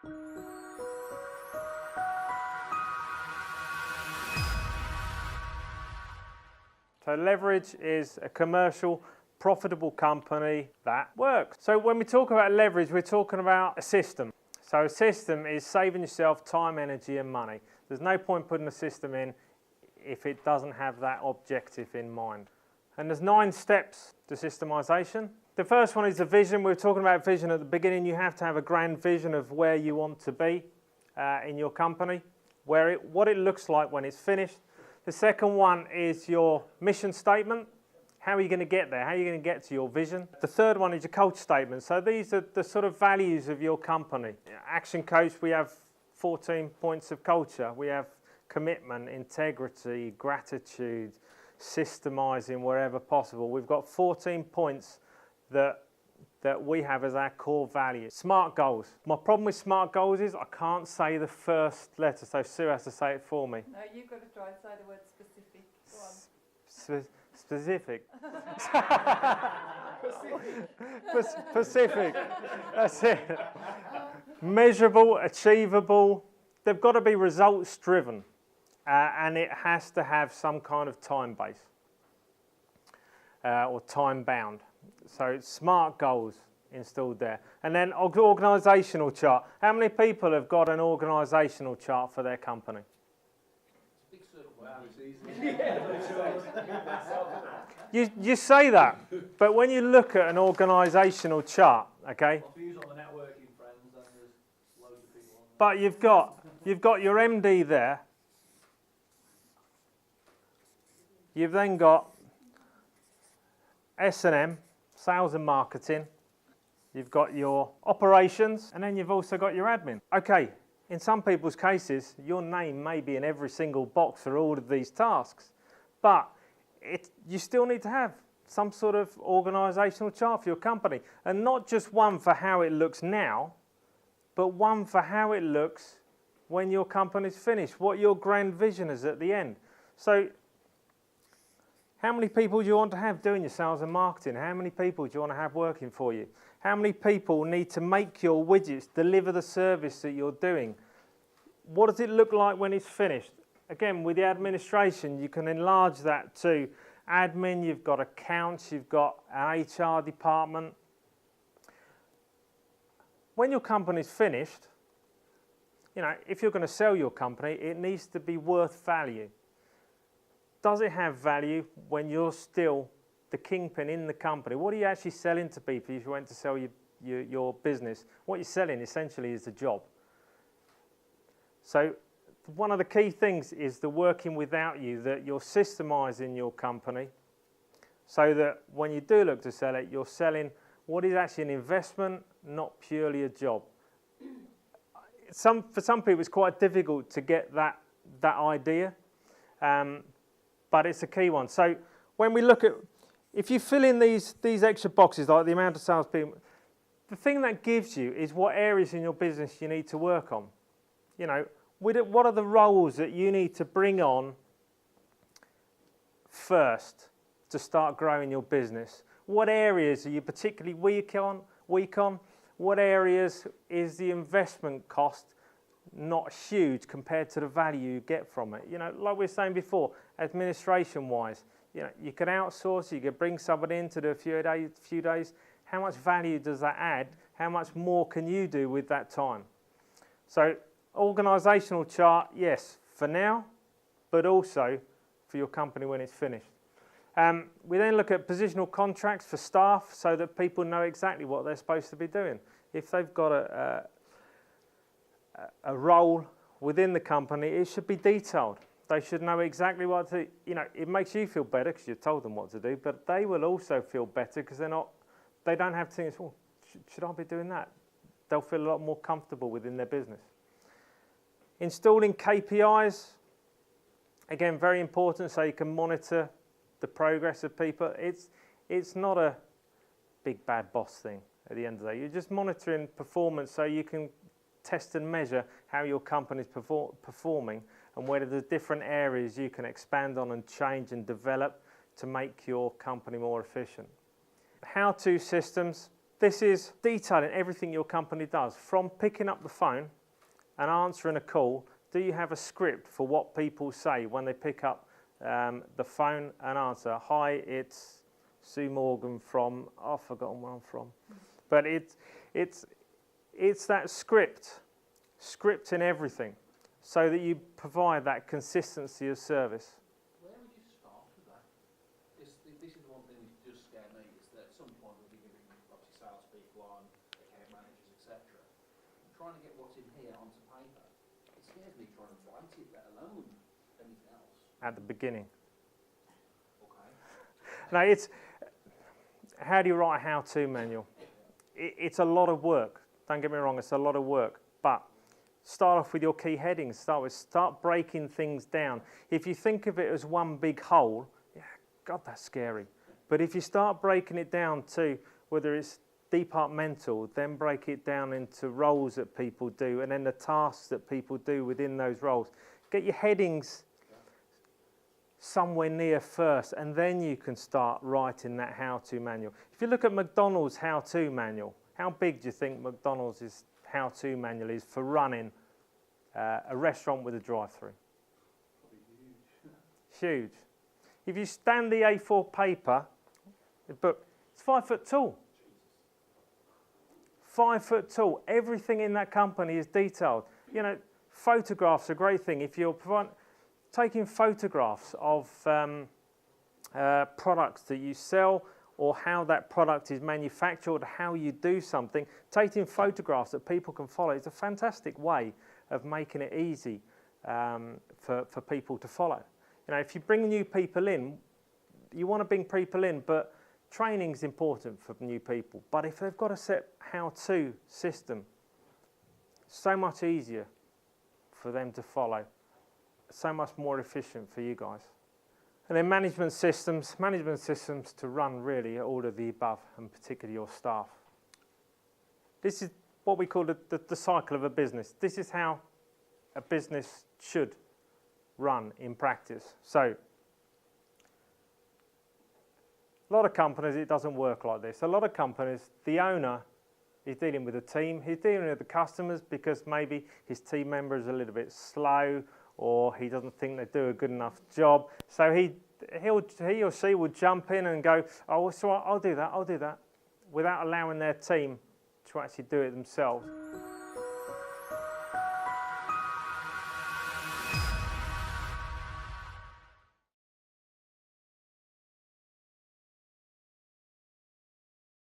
So leverage is a commercial, profitable company that works. So when we talk about leverage, we're talking about a system. So a system is saving yourself time, energy and money. There's no point putting a system in if it doesn't have that objective in mind. And there's 9 steps to systemization. The first one is the vision. We were talking about vision at the beginning. You have to have a grand vision of where you want to be in your company, what it looks like when it's finished. The second one is your mission statement. How are you going to get there? How are you going to get to your vision? The third one is your culture statement. So these are the sort of values of your company. Action Coach, we have 14 points of culture. We have commitment, integrity, gratitude, systemizing wherever possible. We've got 14 points that we have as our core values. SMART goals. My problem with SMART goals is I can't say the first letter, so Sue has to say it for me. No, you've got to try and say the word specific. Go on. Specific. Specific. That's it. Measurable, achievable. They've got to be results driven, and it has to have some kind of time base or time bound. So SMART goals installed there. And then organisational chart. How many people have got an organisational chart for their company? You say that, but when you look at an organisational chart, okay? But you've got your MD there. You've then got S&M, sales and marketing. You've got your operations, and then you've also got your admin. Okay, in some people's cases, your name may be in every single box for all of these tasks, but you still need to have some sort of organisational chart for your company, and not just one for how it looks now, but one for how it looks when your company's finished, what your grand vision is at the end. So how many people do you want to have doing your sales and marketing? How many people do you want to have working for you? How many people need to make your widgets, deliver the service that you're doing? What does it look like when it's finished? Again, with the administration, you can enlarge that to admin, you've got accounts, you've got an HR department. When your company's finished, you know, if you're going to sell your company, it needs to be worth value. Does it have value when you're still the kingpin in the company? What are you actually selling to people if you went to sell your business? What you're selling essentially is the job. So one of the key things is the working without you, that you're systemizing your company so that when you do look to sell it, you're selling what is actually an investment, not purely a job. For some people, it's quite difficult to get that idea. But it's a key one. So when we look at, if you fill in these extra boxes, like the amount of salespeople, the thing that gives you is what areas in your business you need to work on. You know, what are the roles that you need to bring on first to start growing your business? What areas are you particularly weak on? What areas is the investment cost not huge compared to the value you get from it? You know, like we were saying before, administration-wise, you know, you can outsource, you could bring somebody in to do a few days. How much value does that add? How much more can you do with that time? So, organisational chart, yes, for now, but also for your company when it's finished. We then look at positional contracts for staff so that people know exactly what they're supposed to be doing. If they've got a role within the company, it should be detailed. They should know exactly what to, you know, it makes you feel better because you've told them what to do, but they will also feel better because they don't have to think, oh, should I be doing that? They'll feel a lot more comfortable within their business. Installing KPIs, again, very important so you can monitor the progress of people. It's not a big bad boss thing at the end of the day. You're just monitoring performance so you can test and measure how your company's performing and whether there's different areas you can expand on and change and develop to make your company more efficient. How-to systems, This is detailing everything your company does, from picking up the phone and answering a call. Do you have a script for what people say when they pick up the phone and answer? Hi, it's Sue Morgan from, I've forgotten where I'm from. But it's that script in everything, so that you provide that consistency of service. Where would you start with that? This is one thing that does scare me, is that at some point we'll be giving obviously salespeople on, account managers, etc. Trying to get what's in here onto paper. It scares me trying to write it, let alone anything else. At the beginning. Okay. Now, it's how do you write a how-to manual? It's a lot of work. Don't get me wrong, it's a lot of work. But start off with your key headings. Start breaking things down. If you think of it as one big whole, yeah, God, that's scary. But if you start breaking it down to whether it's departmental, then break it down into roles that people do, and then the tasks that people do within those roles. Get your headings somewhere near first, and then you can start writing that how-to manual. If you look at McDonald's how-to manual, how big do you think McDonald's how-to manual is for running a restaurant with a drive-through? Huge. If you stand the A4 paper, the book, it's 5 foot tall. 5 foot tall. Everything in that company is detailed. You know, photographs are a great thing. If you're taking photographs of products that you sell, or how that product is manufactured, how you do something, taking photographs that people can follow is a fantastic way of making it easy for people to follow. You know, if you bring new people in, you want to bring people in, but training is important for new people. But if they've got a set how-to system, so much easier for them to follow, so much more efficient for you guys. And then management systems to run really all of the above, and particularly your staff. This is what we call the cycle of a business. This is how a business should run in practice. So, a lot of companies, it doesn't work like this. A lot of companies, the owner is dealing with a team, he's dealing with the customers because maybe his team member is a little bit slow, or he doesn't think they do a good enough job. So he or she will jump in and go, oh, so I'll do that, without allowing their team to actually do it themselves.